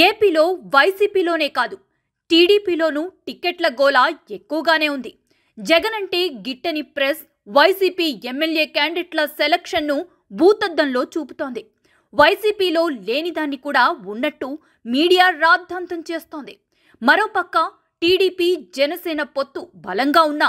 ఏపీలో వైసీపీలోనే కాదు టీడీపీలోనూ టికెట్ల గోల ఎక్కువగానే ఉంది. జగన్ అంటే గిట్టని ప్రెస్ వైసీపీ ఎమ్మెల్యే క్యాండిడేట్ల సెలక్షన్ను భూతద్దంలో చూపుతోంది. వైసీపీలో లేనిదాన్ని కూడా ఉన్నట్టు మీడియా రాద్ధాంతం చేస్తోంది. మరోపక్క టీడీపీ జనసేన పొత్తు బలంగా ఉన్న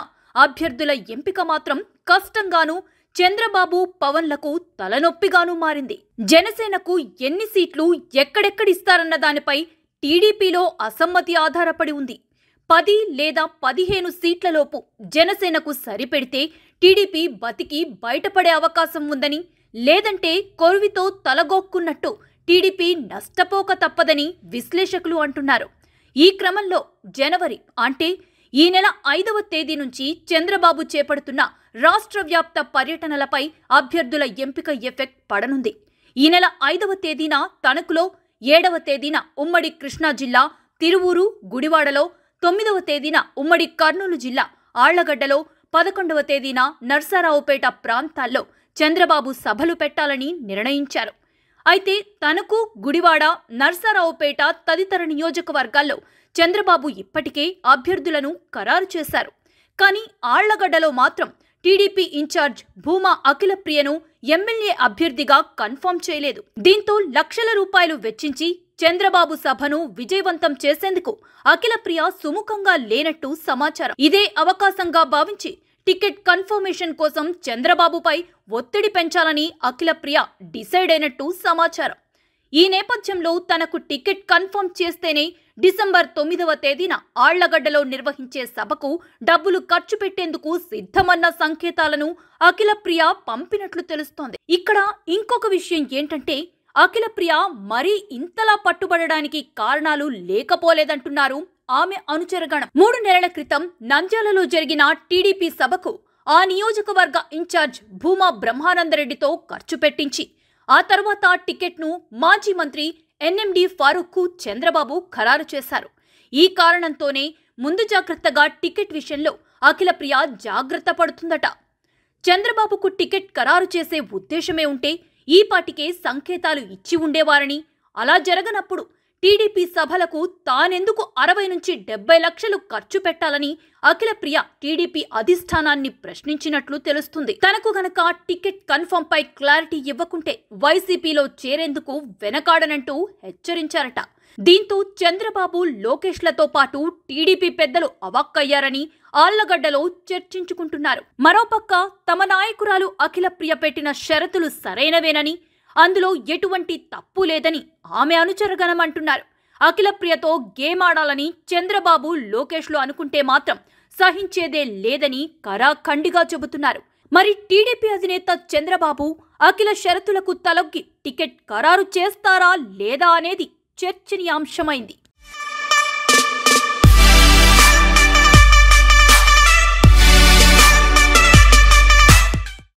అభ్యర్థుల ఎంపిక మాత్రం కష్టంగానూ చంద్రబాబు పవన్లకు తలనొప్పిగానూ మారింది. జనసేనకు ఎన్ని సీట్లు ఎక్కడెక్కడిస్తారన్న దానిపై టీడీపీలో అసమ్మతి ఆధారపడి ఉంది. 10 లేదా 15 సీట్లలోపు జనసేనకు సరిపెడితే టీడీపీ బతికి బయటపడే అవకాశం ఉందని, లేదంటే కొరువితో తలగొక్కున్నట్టు టీడీపీ నష్టపోక తప్పదని విశ్లేషకులు అంటున్నారు. ఈ క్రమంలో జనవరి అంటే ఈ నెల 5వ తేదీ నుంచి చంద్రబాబు చేపడుతున్న రాష్ట్ర వ్యాప్త పర్యటనలపై అభ్యర్థుల ఎంపిక ఎఫెక్ట్ పడనుంది. ఈ నెల 5వ తేదీన తణుకులో, 7వ తేదీన ఉమ్మడి కృష్ణా జిల్లా తిరువూరు, గుడివాడలో, 9వ తేదీన ఉమ్మడి కర్నూలు జిల్లా ఆళ్లగడ్డలో, 11వ తేదీన నర్సారావుపేట ప్రాంతాల్లో చంద్రబాబు సభలు పెట్టాలని నిర్ణయించారు. అయితే తణుకు, గుడివాడ, నర్సారావుపేట తదితర నియోజకవర్గాల్లో చంద్రబాబు ఇప్పటికే అభ్యర్థులను ఖరారు చేశారు. కానీ ఆళ్లగడ్డలో మాత్రం టీడీపీ ఇన్ఛార్జ్ భూమా అఖిలప్రియను ఎమ్మెల్యే అభ్యర్థిగా కన్ఫర్మ్ చేయలేదు. దీంతో లక్షల రూపాయలు వెచ్చించి చంద్రబాబు సభను విజయవంతం చేసేందుకు అఖిలప్రియ సుముఖంగా లేనట్టు సమాచారం. ఇదే అవకాశంగా భావించి టికెట్ కన్ఫర్మేషన్ కోసం చంద్రబాబుపై ఒత్తిడి పెంచాలని అఖిలప్రియ డిసైడ్ అయినట్టు సమాచారం. ఈ నేపథ్యంలో తనకు టికెట్ కన్ఫర్మ్ చేస్తేనే డిసెంబర్ 9వ తేదీన ఆళ్లగడ్డలో నిర్వహించే సభకు డబ్బులు ఖర్చు పెట్టేందుకు సిద్ధమన్న సంకేతాలను అఖిలప్రియ పంపినట్లు తెలుస్తోంది. ఇక్కడ ఇంకొక విషయం ఏంటంటే, అఖిలప్రియ మరీ ఇంతలా పట్టుబడడానికి కారణాలు లేకపోలేదంటున్నారు ఆమె అనుచరగణం. 3 నెలల క్రితం నంద్యాలలో జరిగిన టీడీపీ సభకు ఆ నియోజకవర్గ ఇన్ఛార్జ్ భూమా బ్రహ్మానందరెడ్డితో ఖర్చు పెట్టించి ఆ తర్వాత టికెట్ను మాజీ మంత్రి ఎన్ఎండి ఫారూక్కు చంద్రబాబు ఖరారు చేశారు. ఈ కారణంతోనే ముందు జాగ్రత్తగా టికెట్ విషయంలో అఖిలప్రియ జాగ్రత్త పడుతుందట. చంద్రబాబుకు టికెట్ ఖరారు చేసే ఉద్దేశమే ఉంటే ఈ పాటికే సంకేతాలు ఇచ్చి ఉండేవారని, అలా జరగనప్పుడు టీడీపీ సభలకు తానెందుకు 60 నుంచి 70 లక్షలు ఖర్చు పెట్టాలని అఖిలప్రియ టీడీపీ అధిష్టానాన్ని ప్రశ్నించినట్లు తెలుస్తుంది. తనకు గనక టికెట్ కన్ఫర్మ్ పై క్లారిటీ ఇవ్వకుంటే వైసీపీలో చేరేందుకు వెనకాడనంటూ హెచ్చరించారట. దీంతో చంద్రబాబు, లోకేష్లతో పాటు టీడీపీ పెద్దలు అవాక్కయ్యారని ఆళ్లగడ్డలో చర్చించుకుంటున్నారు. మరోపక్క తమ నాయకురాలు అఖిలప్రియ పెట్టిన షరతులు సరైనవేనని, అందులో ఎటువంటి తప్పు లేదని ఆమె అనుచరగణం అంటున్నారు. అఖిలప్రియతో గేమ్ ఆడాలని చంద్రబాబు, లోకేష్లు అనుకుంటే మాత్రం సహించేదే లేదని కరాఖండిగా చెబుతున్నారు. మరి టీడీపీ అధినేత చంద్రబాబు అఖిల షరతులకు తలొగ్గి టికెట్ ఖరారు చేస్తారా లేదా అనేది చర్చనీయాంశమైంది.